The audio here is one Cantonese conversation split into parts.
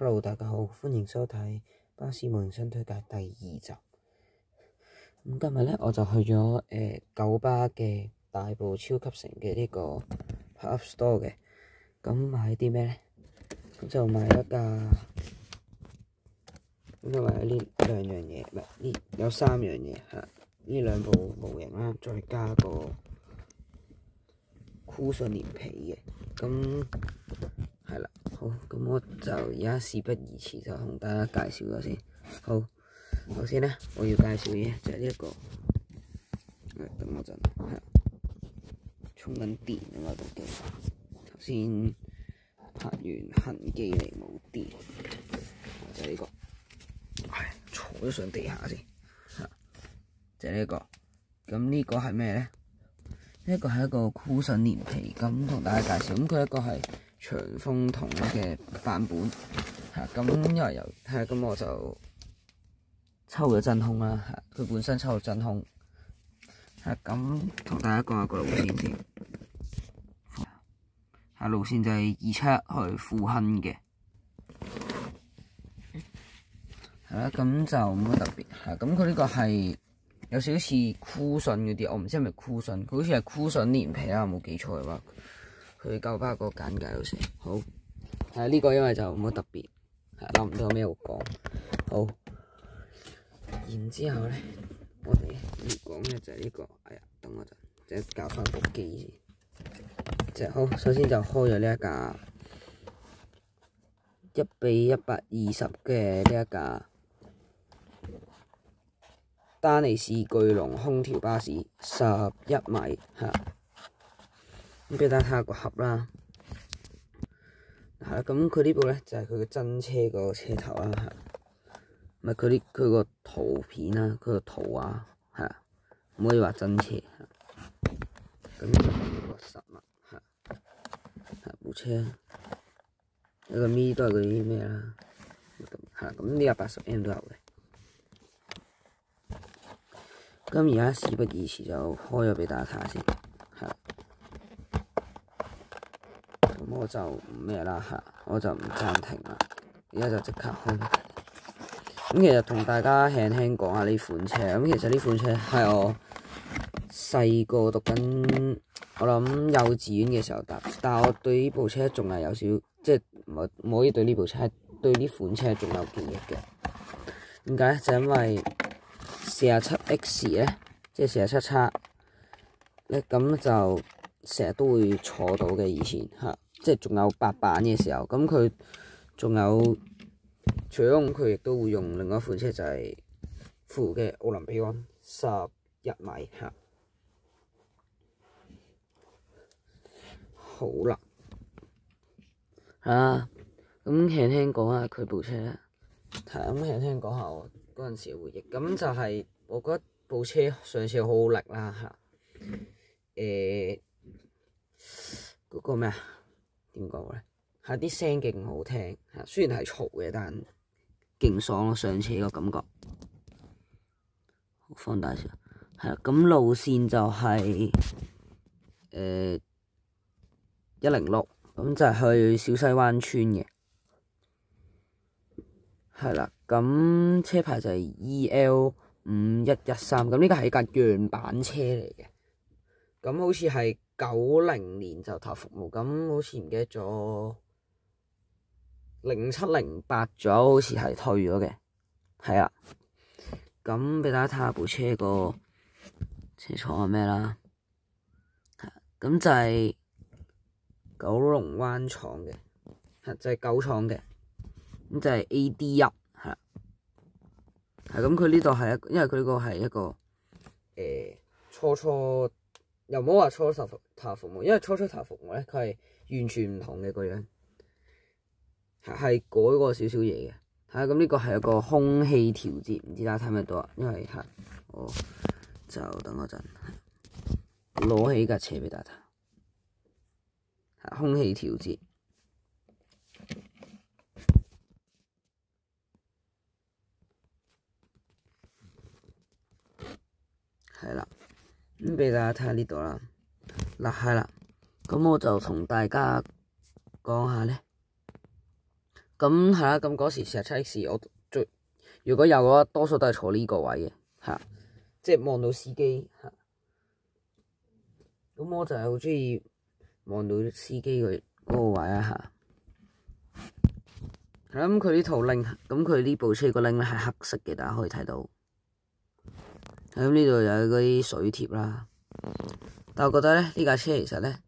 Hello， 大家好，歡迎收睇《巴士模型新推介》第2集。今日咧我就去咗九巴嘅大埔超級城嘅呢個 Pop-up Store 嘅。咁買啲咩咧？咁就買一架，咁就買呢兩樣嘢，唔係呢有3樣嘢嚇。呢2部模型啦，再加個箍順連皮嘅。咁係啦，好，咁我就而家事不宜遲，就同大家介紹咗先。好，首先咧，我要介紹嘅就係呢一個，等我陣，係充緊電啊嘛部機，頭先拍完痕機嚟冇電，就係呢個，坐咗上地下先，就係呢個。咁呢個係咩咧？呢個係一個箍順連皮，咁同大家介紹。咁佢一個係長風筒嘅版本，咁因為咁我就抽咗真空啦，佢本身抽咗真空，咁同大家講下個路線先。路線就係27去富亨嘅，咁就冇乜特別，咁佢呢個係有少少似箍順嗰啲，我唔知係咪箍順，佢好似係箍順連皮啦，我冇記錯嘅話。佢九巴個簡介度寫好，呢個因為就冇乜特別，諗唔到有咩好講。好，然之後咧，我哋要講嘅就係呢個，等我陣，即係校翻部機先。好，首先就開咗呢一架1:120嘅呢一架丹尼士巨龍空調巴士11米咁俾大家睇下個盒啦，咁佢呢部咧就係佢嘅真車個車頭啦，唔係佢個圖片啦，佢個圖畫唔可以話真車，咁呢個實物部車，一個咪都係嗰啲咩啦，咁呢個80M 都有嘅。咁而家事不宜遲，就開咗俾大家睇下先，咁我就唔咩啦，我就唔暫停啦，而家就即刻開。咁其實同大家輕輕講下呢款車，咁其實呢款車係我細個讀緊，我諗幼稚園嘅時候搭，但係我對呢部車仲係有少，即係唔可以對呢部車，對呢款車仲有記憶嘅。點解咧？就因為47X 咧，即係47X咧，咁就成日都會坐到嘅。以前即係仲有8版嘅時候，咁佢仲有除咗佢亦都會用另外一款車，就係富嘅奧林匹安11米好啦，咁輕輕講下佢部車啦，咁輕輕講下我嗰陣時嘅回憶。咁就係我覺得部車上次好好力啦，嗰個咩點講咧？啲聲勁好聽，雖然係嘈嘅，但勁爽咯，上車個感覺。放大少，咁路線就係106，咁就係去小西灣村嘅，咁車牌就係 EL5113，咁呢個係一架樣板車嚟嘅，咁好似係90年就投服務，咁好似唔記得咗07、08咗，好似係退咗嘅，咁俾大家睇下部車個車廠係咩啦，咁就係九龍灣廠嘅，就係9廠嘅，咁就係 AD1，咁佢呢度係因為佢呢個係一個初又唔好話初投服務，因為初投服務咧，佢係完全唔同嘅個樣，係改過少少嘢嘅。咁呢個係一個空氣調節，唔知大家睇唔睇到啊？因為我就等我陣攞起架車俾大家睇，空氣調節咁俾大家睇下呢度啦。咁我就同大家講下咧，咁係啦，咁嗰時47X 我如果有嘅話，多數都係坐呢個位嘅，係啊，即係望到司機嚇。咁我就係好中意望到司機嗰個位啊嚇。係啦，咁佢呢套 link，咁佢呢部車個 link 咧係黑色嘅，大家可以睇到。咁呢度有嗰啲水貼啦，但我覺得咧呢架車其實咧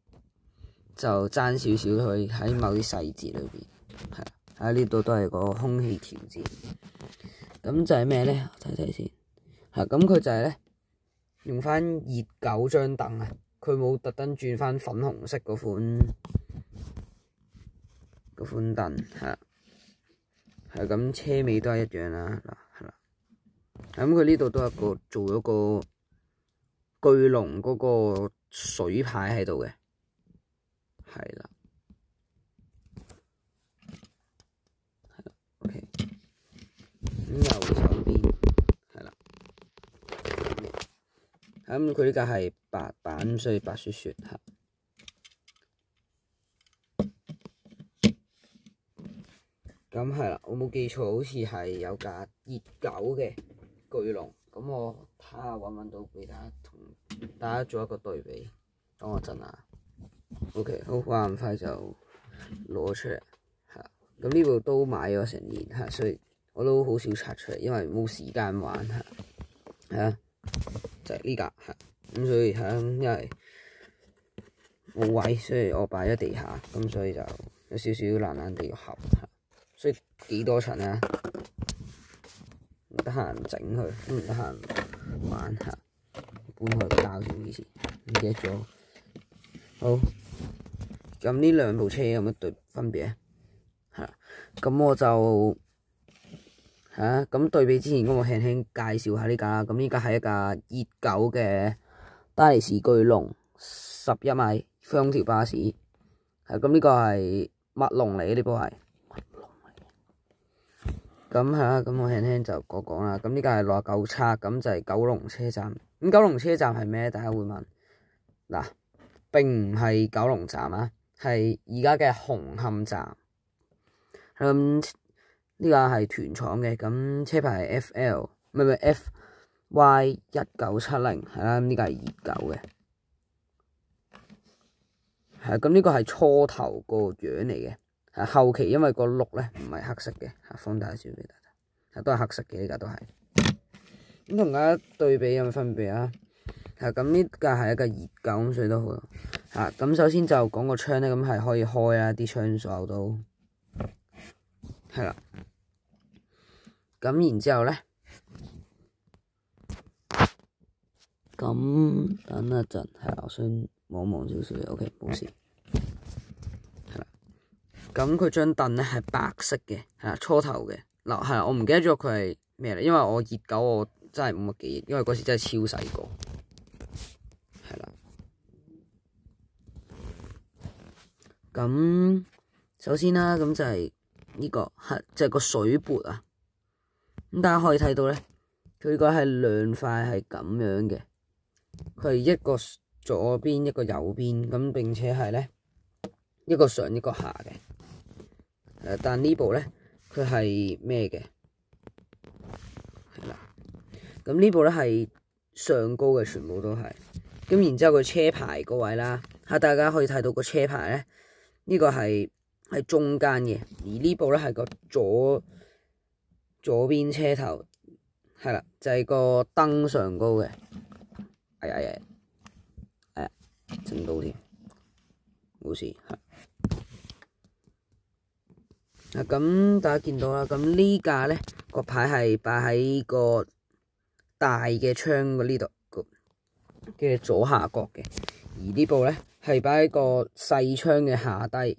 就爭少少佢喺某啲細節裏邊，係喺呢度都係個空氣調節。咁就係咩咧？我睇睇先。係咁佢就係咧用翻熱狗張凳啊，佢冇特登轉翻粉紅色嗰款凳，係咁車尾都係一樣啦，係啦。咁佢呢度都有個做咗個巨龍嗰個水牌喺度嘅，係啦，OK。咁右手邊係啦，咁佢呢架係白版，所以白雪雪嚇。咁係啦，我冇記錯，好似係有架熱狗嘅巨龍。咁我睇下揾唔揾到俾大家同大家做一個對比。等我陣啊。OK， 好，話咁快就攞出嚟嚇。咁呢部都買咗成年嚇，所以我都好少拆出嚟，因為冇時間玩嚇。係啊，就係呢架嚇。咁所以係因為冇位，所以我擺咗地下，咁所以就有少少爛爛地個盒嚇。所以幾多層啊？唔得閒整佢，都唔得閒玩下，搬開個膠先，以前唔記得咗。好，咁呢兩部車有乜對分別啊？係啦，咁我就咁對比之前，咁我輕輕介紹下呢架啦。咁呢架係一架熱狗嘅大利士巨龍11米雙條巴士，咁呢個係麥龍嚟嘅，呢部係。咁咁我輕輕就講啦。咁呢架係69七，咁就係九龍車站。咁九龍車站係咩？大家會問。嗱，並唔係九龍站啊，係而家嘅紅磡站。呢架係團廠嘅，咁車牌係 FL， 唔係 FY1970，係啦。呢架係熱狗嘅，咁呢個係初頭個樣嚟嘅。後期因為個轆咧唔係黑色嘅，放大少俾大家，都係黑色嘅，呢架都係。咁同大家對比有冇分別啊？咁呢架係一個熱狗，咁所以都好。咁首先就講個窗咧，咁係可以開啦，啲窗所有都係啦。咁然之後咧，咁等一陣，我想望少少嘅 ，OK， 冇事。咁佢張凳咧係白色嘅，初頭嘅。嗱，我唔記得咗佢係咩啦，因為我熱狗我真係冇乜記憶，因為嗰時真係超細個，係啦。咁首先啦，咁就係呢個就係個水撥啊。咁大家可以睇到咧，佢個係兩塊係咁樣嘅，佢係一個左邊一個右邊，咁並且係咧一個上一個下嘅。但呢部咧，佢係咩嘅？係啦，咁呢部咧係上高嘅，全部都係。咁然之後佢車牌嗰位啦，大家可以睇到個車牌咧，呢個係喺中間嘅，而呢部咧係個左邊車頭，係啦，就係個燈上高嘅。哎呀，整到添，冇事。咁大家見到啦，咁呢架咧個牌係擺喺個大嘅窗嘅呢度嘅左下角嘅，而呢部咧係擺喺個細窗嘅下低，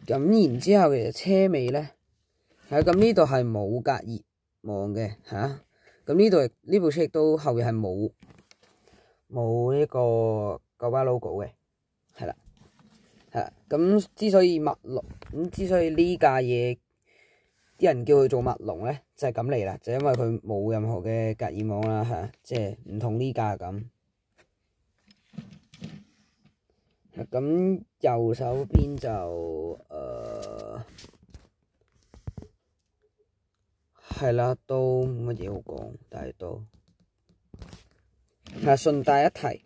咁然之後其實車尾咧，咁呢度係冇隔熱網嘅，咁呢部車亦都後面係冇呢個九巴 logo 嘅，係啦。咁之所以呢架嘢啲人叫佢做麥龍咧，就係咁嚟啦，就因為佢冇任何嘅隔熱網啦，即係唔同呢架咁。咁右手邊就係啦，都冇乜嘢好講，但係都順帶一提，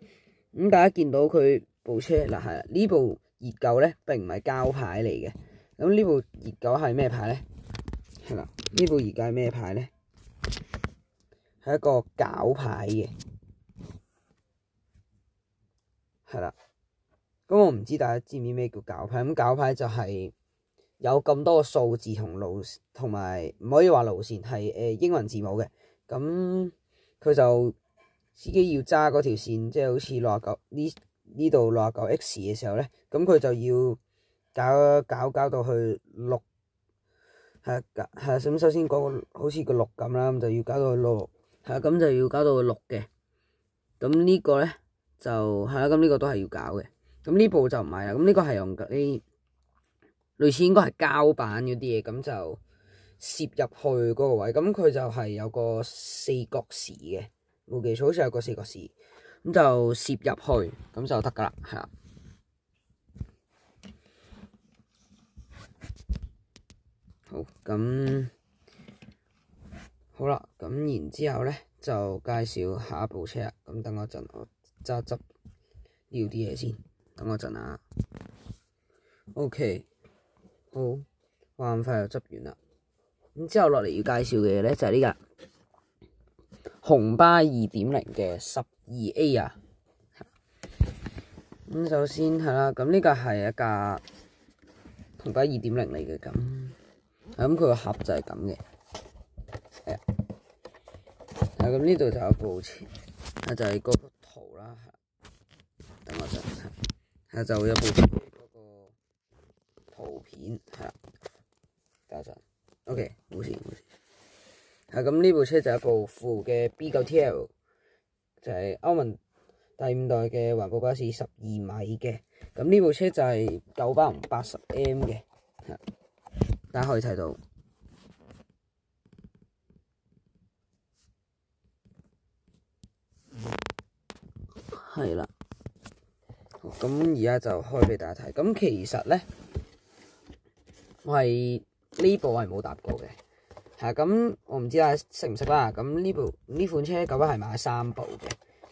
咁大家見到佢部車嗱係啦，呢部熱狗咧並唔係膠牌嚟嘅，咁呢部熱狗係咩牌咧？係啦，呢部熱狗係咩牌咧？係一個絞牌嘅，係啦。咁我唔知大家知唔知咩叫絞牌？咁絞牌就係有咁多個數字同路，同埋唔可以話路線，係英文字母嘅。咁佢就司機要揸嗰條線，即係好似69呢度69X 嘅時候咧，咁佢就要搞到去6，係咁首先嗰個好似個6咁啦，咁就要搞到去6，係咁就要搞到去6嘅。咁呢個咧就係啦，咁呢個都係要搞嘅。咁呢部就唔係啦，咁呢個係用啲類似應該係膠板嗰啲嘢，咁就攝入去嗰個位，咁佢就係有個四角匙嘅，冇記錯好似有個四角匙，咁就攝入去，咁就得噶啦，係啦。好，咁好啦，咁然之後咧就介紹下一部車啦。咁等我陣，我執呢啲嘢先。等我陣啊 ，OK， 好，話咁快又執完啦。咁之後落嚟要介紹嘅嘢咧就係呢架紅巴 2.0 嘅12A 啊。咁首先係啦，咁呢架係一架紅巴 2.0 嚟嘅，咁佢個盒就係咁嘅，係啊。咁呢度就有部車，就係嗰幅圖啦。等我陣。就會有部車嗰個圖片，係啦，等陣 ，OK， 冇事。咁呢部車就係一部副嘅 B9TL， 就係歐盟第5代嘅環保巴士12米嘅。咁呢部車就係980M 嘅，大家可以睇到，係啦。咁而家就開俾大家睇。咁其實咧，我係呢部係冇搭過嘅，咁我唔知大家識唔識啦。咁呢款車九巴係買3部嘅。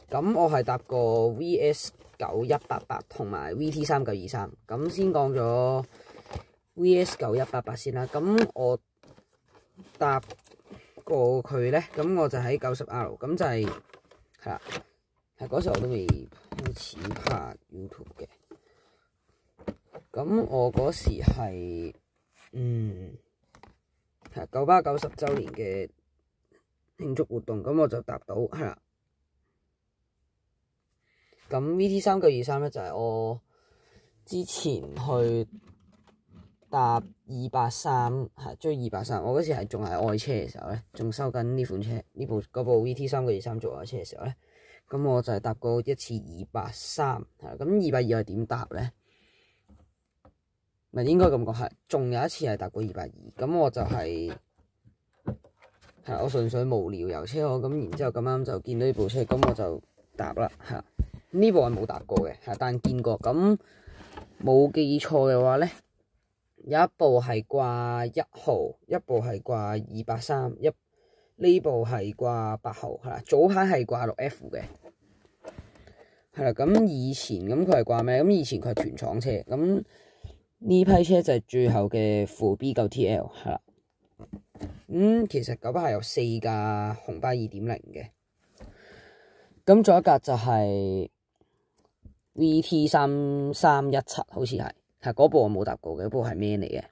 咁我係搭過 VS9188 同埋 VT3923。咁先講咗 VS9188 先啦。咁我搭過佢咧，咁我就喺 90R， 咁就係啦。嗰時候我都未開始拍 YouTube 嘅，咁我嗰時係九巴90週年嘅慶祝活動，咁我就搭到係啦。咁 VT3923咧就係我之前去搭283，追283，我嗰時係仲係愛車嘅時候咧，仲收緊呢款車嗰部 VT3923做愛車嘅時候咧。咁我就係搭過一次283，咁282係點搭咧？咪應該咁講係，仲有一次係搭過282。咁我就係我純粹無聊遊車河，咁然之後咁啱就見到呢部車，咁我就搭啦，呢部係冇搭過嘅，但見過。咁冇記錯嘅話咧，有一部係掛1號，一部係掛283，呢部係掛8號，早排係掛6F 嘅，咁以前咁佢係掛咩？咁以前佢係團廠車，咁呢批車就係最後嘅副 B9TL，其實九巴係有4架紅巴 2.0 嘅，咁仲有一架就係 VT3317，好似係嗰部我冇搭過嘅，嗰部係咩嚟嘅？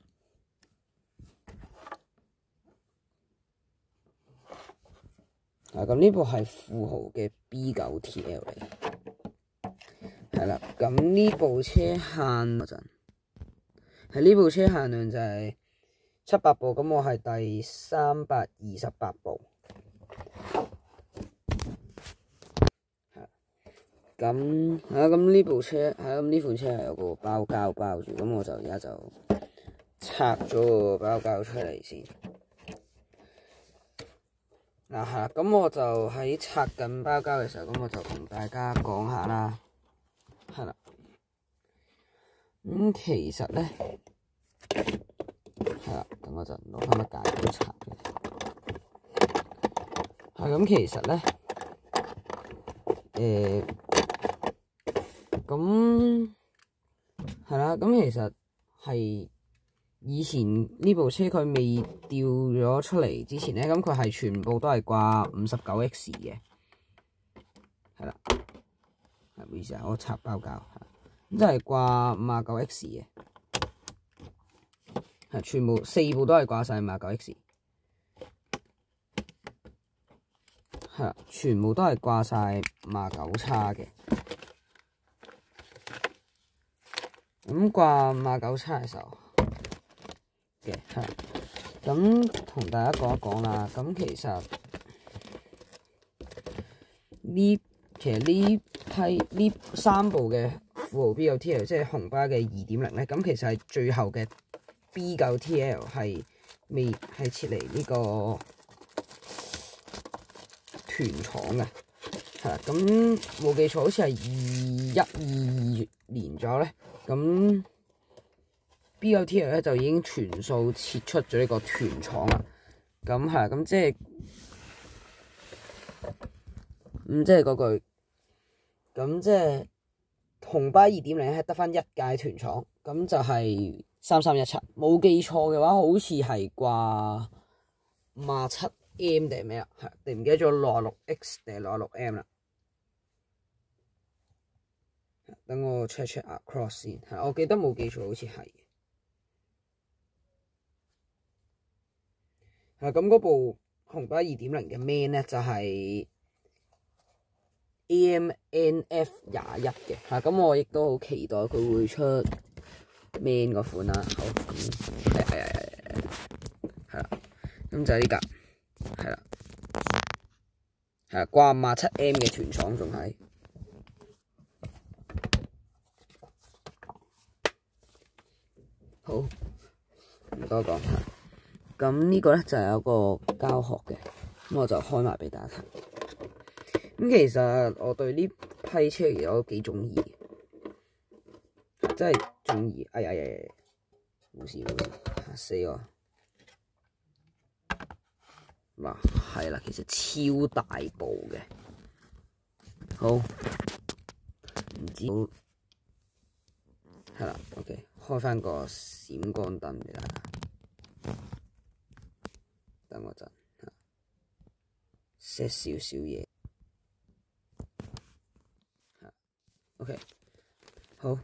咁呢部係富豪嘅 B9TL 嚟，係啦。咁呢部車限嗰陣，呢部車限量就係700部，咁我係第328部。咁呢部車咁呢款車係有個包膠包住，咁我就而家就拆咗個包膠出嚟先。咁我就喺拆緊包膠嘅時候，咁我就同大家講下啦，其實咧係啦，等我陣攞翻乜解刀插嘅。咁其實咧咁係啦，咁其實係以前呢部車佢未掉咗出嚟之前咧，咁佢係全部都係掛 59X 嘅，係啦，唔好意思啊，我插包膠，咁就係掛 59X 嘅，係全部4部都係掛晒 59X， 係啦，全部都係掛晒 59叉嘅。咁掛 59叉嘅時候嘅係，咁同大家講一講啦。咁其實呢3部嘅富豪 BOTL 即係紅巴嘅 2.0 咧，咁其實係最後嘅 B9TL 係未係撤離呢個團廠嘅，係啦。咁冇記錯，好似係21、22年左右咧。咁 B9TL 咧就已經全數撤出咗呢個團廠啦。咁係，咁即係嗰句，咁即係紅巴 2.0 係得翻一屆團廠，咁就係3317。冇記錯嘅話，好似係掛 57M 定係咩啊？係定唔記得咗 66X 定係 66M 啦。等我 check across 先，係我記得冇記錯，好似係。咁嗰部紅巴 2.0 嘅 man 咧就係 AMNF21嘅，咁我亦都好期待佢會出 man 嗰款啦。好，係啦，咁就係呢架，係啦，掛 57M 嘅團廠仲係。好，唔多講。咁呢個咧就係有個膠殼嘅，咁我就開埋俾大家睇。咁其實我對呢批車我都幾中意，真係中意。哎呀，冇事，嚇死我！嗱，係啦，其實超大部嘅。好，唔知係啦 ，OK， 開翻個閃光燈俾大家。等我陣 set 少少嘢。OK， 好，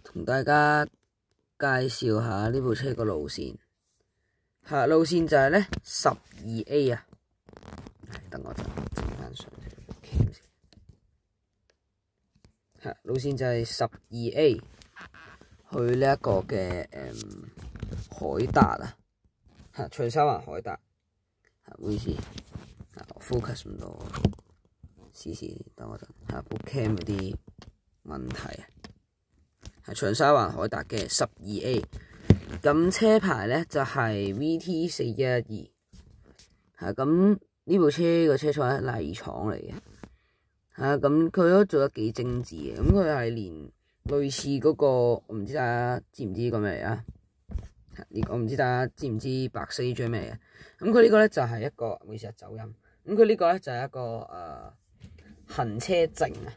同大家介紹下呢部車個路線。路線就係咧12A 啊。等我陣整翻上去。路線就係12A 去呢一個嘅海達啊，長沙灣海達。唔好意思，我 focus 唔到，試等我陣，部 cam 有啲問題啊。長沙灣海達嘅12A， 咁車牌咧就係 VT412，咁呢部車個車廠係泥廠嚟嘅。咁佢都做得幾精緻嘅，咁佢係連類似嗰個，我唔知大家知唔知個咩嚟啊？我唔知大家知唔知白色呢張咩嚟嘅？咁佢呢個咧就係一個，唔好意思走音。咁佢呢個咧就係一個行車證啊，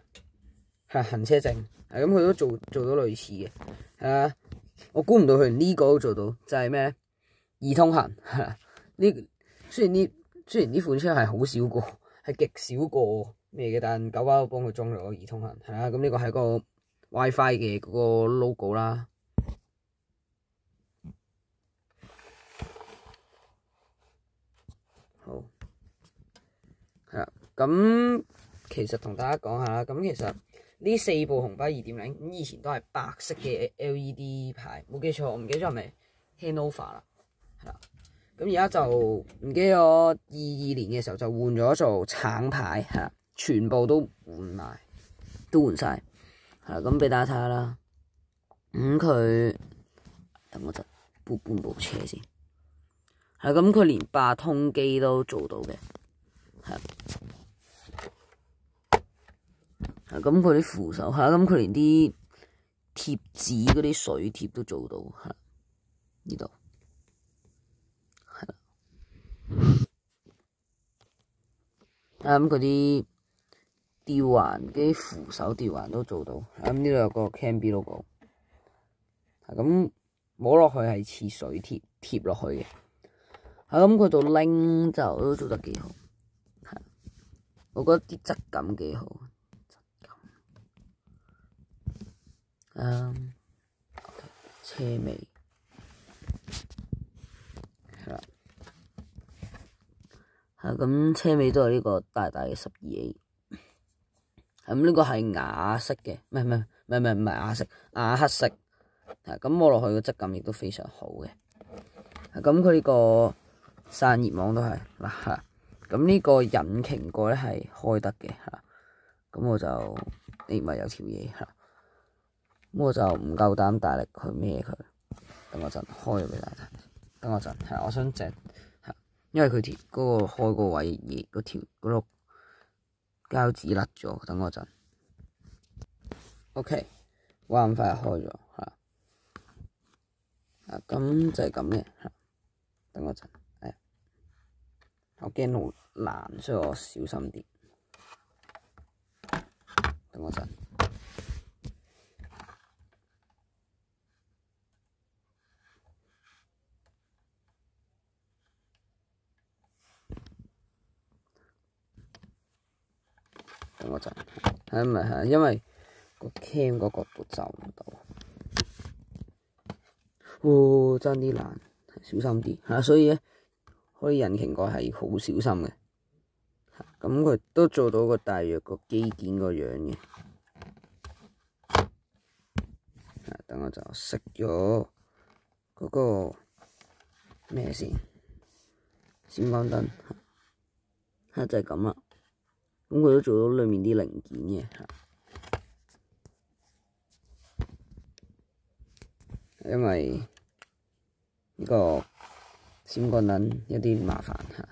行車證。咁佢都做到類似嘅，我估唔到佢呢個都做到，就係咩咧？易通行。雖然呢款車係好少個，係極少個咩嘅，但九巴都幫佢裝咗易通行，咁呢個係個 WiFi 嘅嗰個 logo 啦。好，咁其實同大家講下啦，咁其實呢4部紅巴 2.0 咁以前都係白色嘅 LED 牌，冇記錯，我唔記得咗係咪 Hanover 啦，咁而家就唔記得咗22年嘅時候就換咗做橙牌，全部都換晒，咁俾大家睇下啦。咁佢等我就搬部車先，咁佢連8通機都做到嘅，咁佢啲扶手嚇，咁佢連啲貼紙嗰啲水貼都做到嚇，呢度係啦。咁佢啲吊環啲扶手吊環都做到。咁呢度有個 Canby logo。咁摸落去係似水貼貼落去嘅。咁佢度拎就都做得幾好。係，我覺得啲質感幾好。車尾係啦，咁車尾都係呢個大大嘅12A。咁呢個係啞色嘅，唔係啞色，啞黑色。咁摸落去個質感亦都非常好嘅。咁佢呢個散熱網都係嗱，咁呢個引擎蓋咧係開得嘅嚇。咁我就呢咪有條嘢嚇。咁我就唔夠膽大力去孭佢，等我陣開咗俾大家睇。等我陣係，我想隻係，因為佢條嗰個開個位嘢嗰條嗰碌膠紙甩咗，等我陣。OK， 哇咁快就開咗嚇，咁就係咁嘅嚇。等我陣，我驚好爛，所以我小心啲。等我陣。等我陣，係咪係？因為個 cam 嗰角度就唔到，爭啲爛，小心啲嚇。所以咧，開引擎蓋係好小心嘅。咁佢都做到個大約個機件個樣嘅。等我就熄咗嗰個咩先，閃光燈，就係咁啦。咁佢都做到裏面啲零件嘅，因為呢個閃光燈有啲麻煩嚇。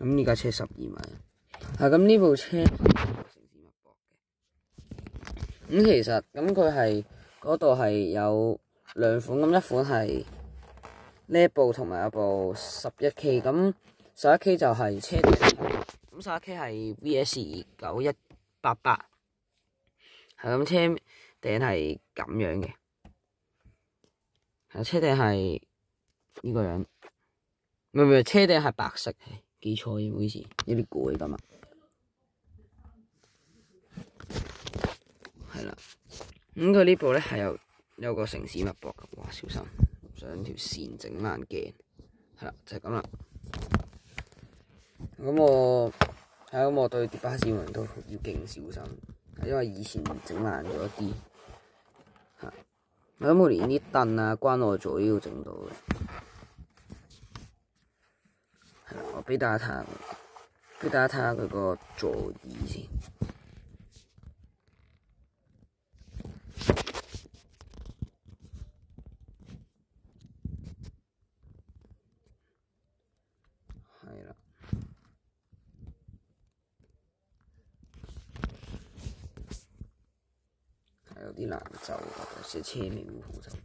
咁呢架車12米，咁呢部車城市脈搏嘅。咁其實咁佢係嗰度係有兩款，咁一款係呢一部同埋有部11K，咁11K 就係車頂。咁11K 係 VS9188，咁車頂係咁樣嘅，車頂係呢個樣，唔係車頂係白色，記錯嘅，唔好意思，有啲攰咁啊，係啦，咁佢呢部咧係有個城市脈搏嘅，哇小心，上條線整爛鏡，係啦就係咁啦。咁我對碟巴士門都要勁小心，因為以前整爛咗啲，咁我連啲凳啊、關愛座都要整到嘅。我俾大家睇下佢個座椅先。係啦。有啲難走，有些車尾會好走啲。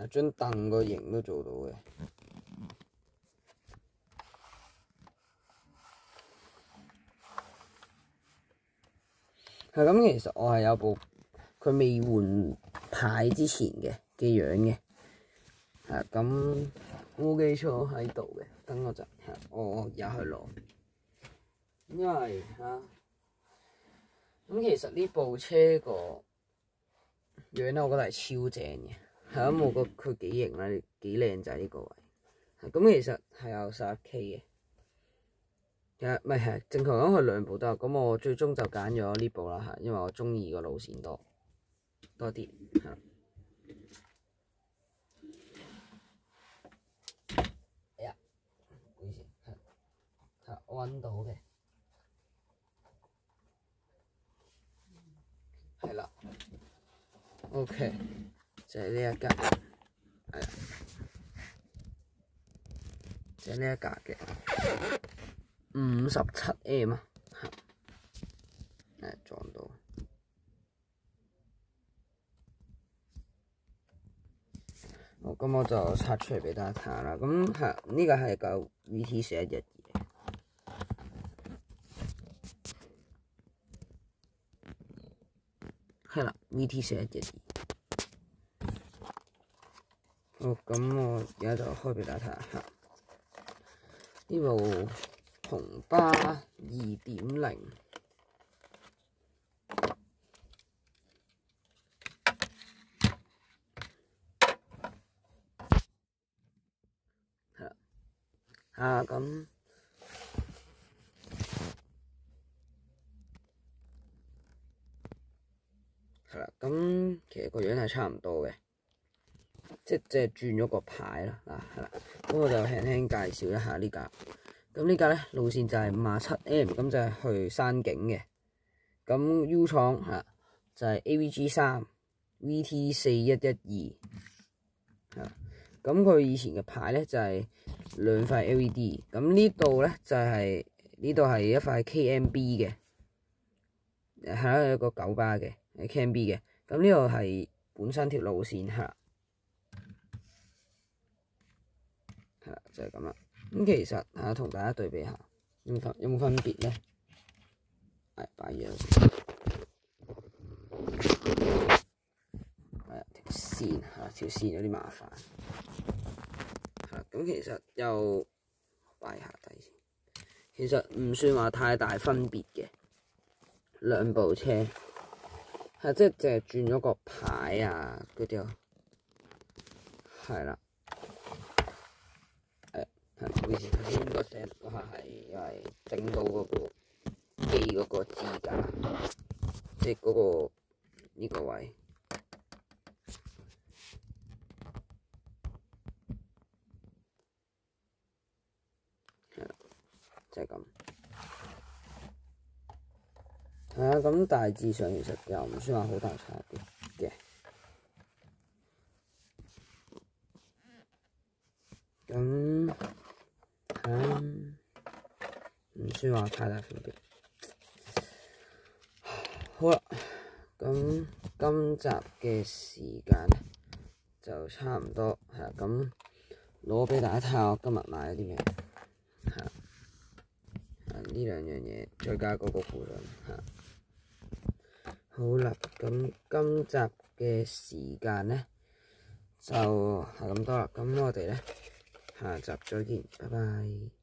張凳個型都做到嘅。咁，其實我係有部佢未換牌之前嘅樣嘅，咁冇記錯喺度嘅。等我陣，我而家去攞，因為咁其實呢部車個樣咧，我覺得係超正嘅，咁我覺得佢幾型啦，幾靚仔呢個位。咁其實係有11K 嘅。唔係，正確講佢兩部都有，咁我最終就揀咗呢部啦，因為我中意個路線多啲，哎呀，唔好意思，我揾到嘅，係啦 ，OK， 就係呢一格，係啦，就係呢一格嘅57M 啊，撞到。好，咁我就拆出嚟俾大家睇下啦。咁係呢個係嚿 VT4112。係啦 ，VT4112。好，咁我而家就開俾大家睇下。呢部紅巴2.0。係啦，咁係啦，咁其實個樣係差唔多嘅，即係轉咗個牌啦，係啦，咁我就輕輕介紹一下呢架。咁呢架咧路線就係57M，咁就係去山景嘅。咁 U 廠就係 AVG3 VT4112，係啦。咁佢以前嘅牌咧就係兩塊 LED， 咁呢度咧就係呢度係一塊 KMB 嘅，係啦，有一個9巴嘅，係 KMB 嘅。咁呢度係本身條路線係啦，就係咁啦。咁其實同大家對比下，有冇分別咧？係擺樣先，條線有啲麻煩。咁其實又擺下底先，其實唔算話太大分別嘅兩部車，即係淨係轉咗個牌啊嗰啲咯，係啦，唔好意思，頭先個聲嗰下係因為整到嗰個機嗰個支架，即係嗰個呢個位。就係咁，咁大致上其實又唔算話好大差別嘅，咁唔算話太大分別。好啦，咁今集嘅時間咧就差唔多，咁攞俾大家睇下我今日買咗啲咩，呢兩樣嘢，再加嗰個護盾好啦，咁今集嘅時間咧就係咁多啦，咁我哋咧下集再見，拜拜。